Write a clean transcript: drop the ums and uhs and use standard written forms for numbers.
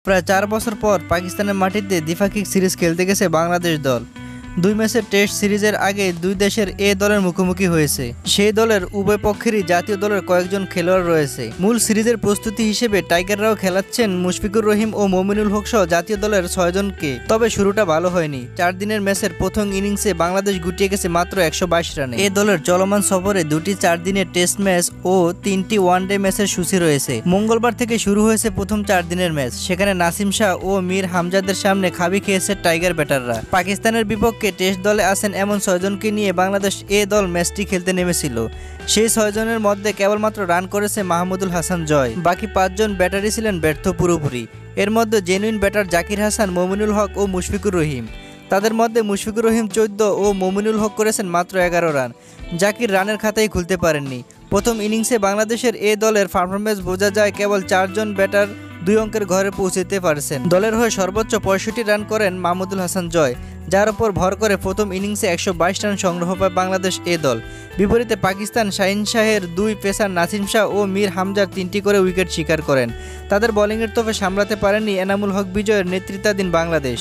প্রায় 4 বছর পর পাকিস্তানের মাটিতে দ্বিপাক্ষিক সিরিজ খেলতে গেছে বাংলাদেশ দল। 2 ম্যাচের টেস্ট সিরিজের আগে দুই দেশের এ দলের মুখোমুখি হয়েছে। সেই দলের উভয় পক্ষেরই জাতীয় দলের কয়েকজন খেলোয়াড় রয়েছে। মূল সিরিজের প্রস্তুতি হিসেবে টাইগাররাও খেলাচ্ছেন মুশফিকুর রহিম ও মমিনুল হক সহ জাতীয় দলের 6 জনকে। তবে শুরুটা ভালো হয়নি। 4 দিনের ম্যাচের প্রথম ইনিংসে বাংলাদেশ গুটিয়ে গেছে মাত্র 122 রানে। এ দলের চলমান সফরে 2টি 4 দিনের টেস্ট ম্যাচ ও 3টি ওয়ানডে ম্যাচের সূচি রয়েছে। মঙ্গলবার থেকে শুরু হয়েছে প্রথম 4 দিনের ম্যাচ। সেখানে নাসিম শাহ ও মীর হামজাদের সামনে খাবি খেয়েছে টাইগার ব্যাটাররা। পাকিস্তানের বিপক্ষে টেস্ট দলে আছেন এমন 6 জনকে নিয়ে বাংলাদেশ এ দল ম্যাচটি খেলতে নেমেছিল। সেই 6 জনের মধ্যে কেবলমাত্র রান করেছে মাহমুদুল হাসান জয়। বাকি 5 জন ব্যাটারই ছিলেন ব্যর্থ পুরোপুরি। এর মধ্যে জেনুইন ব্যাটার জাকির হাসান, মমিনুল হক ও মুশফিকুর রহিম। তাদের মধ্যে মুশফিকুর রহিম 14 ও মমিনুল হক করেছেন মাত্র 11 রান। জাকির রানের খাতায় খুলতে পারেননি। প্রথম ইনিংসে বাংলাদেশের এ দলের পারফরমেন্স বোঝা যায়, কেবল 4 জন ব্যাটার 2 অঙ্কের ঘরে পৌঁছতে পারছেন। দলের হয়ে সর্বোচ্চ 65 রান করেন মাহমুদুল হাসান জয়, যার উপর ভর করে প্রথম ইনিংসে 122 রান সংগ্রহ পায় বাংলাদেশ এ দল। বিপরীতে পাকিস্তান শাহিন শাহের 2 পেসার নাসিম শাহ ও মীর হামজার 3টি করে উইকেট শিকার করেন। তাদের বোলিংয়ের তোপে সামলাতে পারেননি এনামুল হক বিজয়ের নেতৃত্বাধীন বাংলাদেশ।